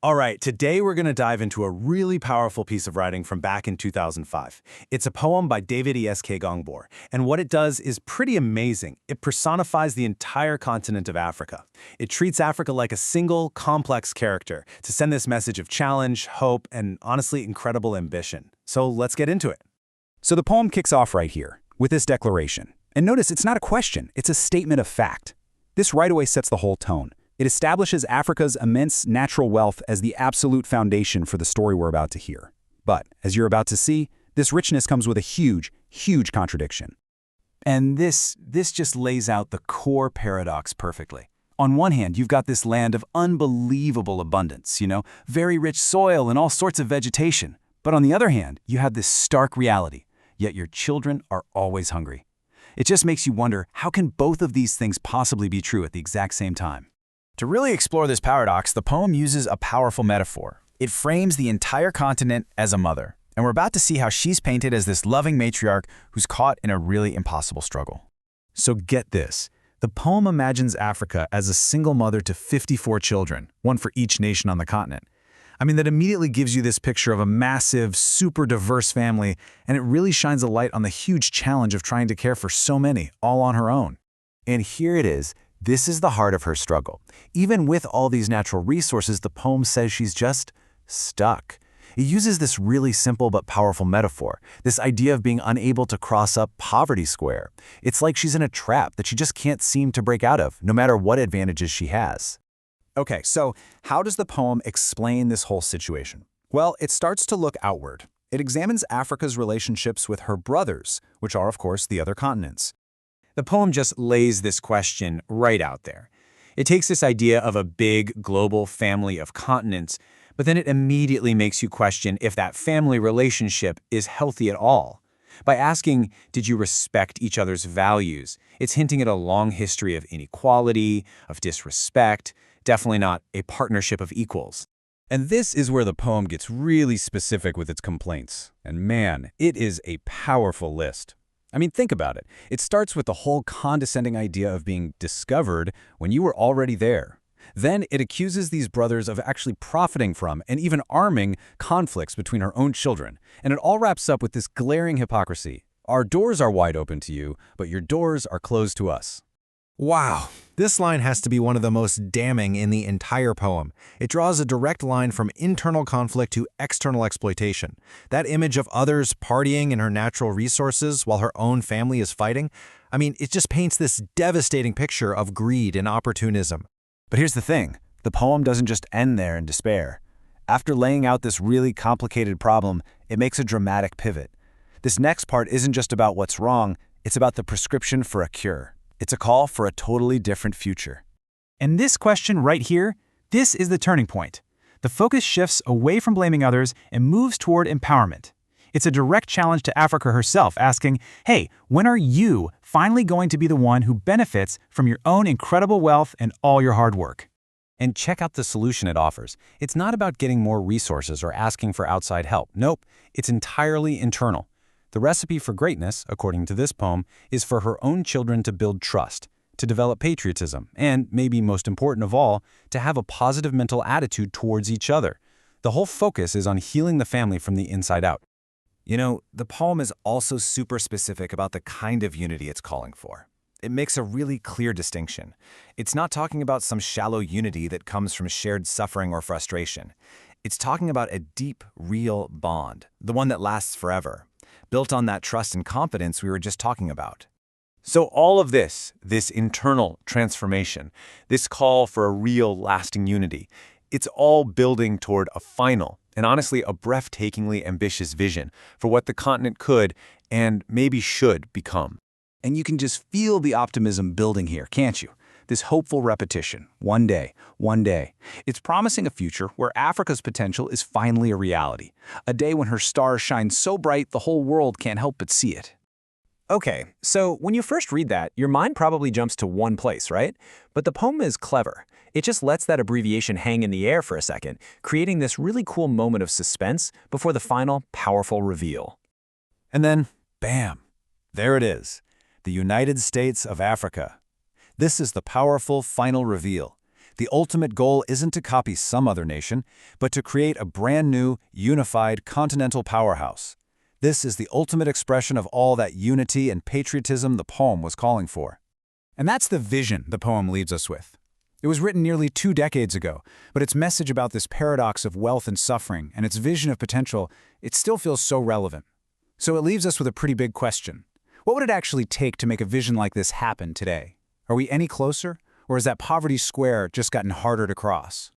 All right, today we're going to dive into a really powerful piece of writing from back in 2005. It's a poem by David E.S.K. Gbongbor, and what it does is pretty amazing. It personifies the entire continent of Africa. It treats Africa like a single, complex character to send this message of challenge, hope, and honestly incredible ambition. So let's get into it. So the poem kicks off right here, with this declaration. And notice it's not a question, it's a statement of fact. This right away sets the whole tone. It establishes Africa's immense natural wealth as the absolute foundation for the story we're about to hear. But, as you're about to see, this richness comes with a huge, huge contradiction. And this just lays out the core paradox perfectly. On one hand, you've got this land of unbelievable abundance, very rich soil and all sorts of vegetation. But on the other hand, you have this stark reality, yet your children are always hungry. It just makes you wonder, how can both of these things possibly be true at the exact same time? To really explore this paradox, the poem uses a powerful metaphor. It frames the entire continent as a mother, and we're about to see how she's painted as this loving matriarch who's caught in a really impossible struggle. So get this. The poem imagines Africa as a single mother to 54 children, one for each nation on the continent. I mean, that immediately gives you this picture of a massive, super diverse family, and it really shines a light on the huge challenge of trying to care for so many, all on her own. And here it is. This is the heart of her struggle. Even with all these natural resources, the poem says she's just stuck. It uses this really simple but powerful metaphor, this idea of being unable to cross a poverty square. It's like she's in a trap that she just can't seem to break out of, no matter what advantages she has. Okay, so how does the poem explain this whole situation? Well, it starts to look outward. It examines Africa's relationships with her brothers, which are, of course, the other continents. The poem just lays this question right out there. It takes this idea of a big, global family of continents, but then it immediately makes you question if that family relationship is healthy at all. By asking, did you respect each other's values? It's hinting at a long history of inequality, of disrespect, definitely not a partnership of equals. And this is where the poem gets really specific with its complaints. And man, it is a powerful list. I mean, think about it. It starts with the whole condescending idea of being discovered when you were already there. Then it accuses these brothers of actually profiting from and even arming conflicts between her own children. And it all wraps up with this glaring hypocrisy. Our doors are wide open to you, but your doors are closed to us. Wow, this line has to be one of the most damning in the entire poem. It draws a direct line from internal conflict to external exploitation. That image of others partying in her natural resources while her own family is fighting, I mean, it just paints this devastating picture of greed and opportunism. But here's the thing. The poem doesn't just end there in despair. After laying out this really complicated problem, it makes a dramatic pivot. This next part isn't just about what's wrong, it's about the prescription for a cure. It's a call for a totally different future. And this question right here, this is the turning point. The focus shifts away from blaming others and moves toward empowerment. It's a direct challenge to Africa herself, asking, hey, when are you finally going to be the one who benefits from your own incredible wealth and all your hard work? And check out the solution it offers. It's not about getting more resources or asking for outside help. Nope, it's entirely internal. The recipe for greatness, according to this poem, is for her own children to build trust, to develop patriotism, and, maybe most important of all, to have a positive mental attitude towards each other. The whole focus is on healing the family from the inside out. You know, the poem is also super specific about the kind of unity it's calling for. It makes a really clear distinction. It's not talking about some shallow unity that comes from shared suffering or frustration. It's talking about a deep, real bond, the one that lasts forever, built on that trust and confidence we were just talking about. So all of this internal transformation, this call for a real lasting unity, it's all building toward a final and honestly a breathtakingly ambitious vision for what the continent could and maybe should become. And you can just feel the optimism building here, can't you? This hopeful repetition, one day, one day. It's promising a future where Africa's potential is finally a reality. A day when her stars shine so bright the whole world can't help but see it. Okay, so when you first read that, your mind probably jumps to one place, right? But the poem is clever. It just lets that abbreviation hang in the air for a second, creating this really cool moment of suspense before the final, powerful reveal. And then, bam, there it is, the United States of Africa. This is the powerful final reveal. The ultimate goal isn't to copy some other nation, but to create a brand new, unified continental powerhouse. This is the ultimate expression of all that unity and patriotism the poem was calling for. And that's the vision the poem leaves us with. It was written nearly 2 decades ago, but its message about this paradox of wealth and suffering and its vision of potential, it still feels so relevant. So it leaves us with a pretty big question. What would it actually take to make a vision like this happen today? Are we any closer, or has that poverty square just gotten harder to cross?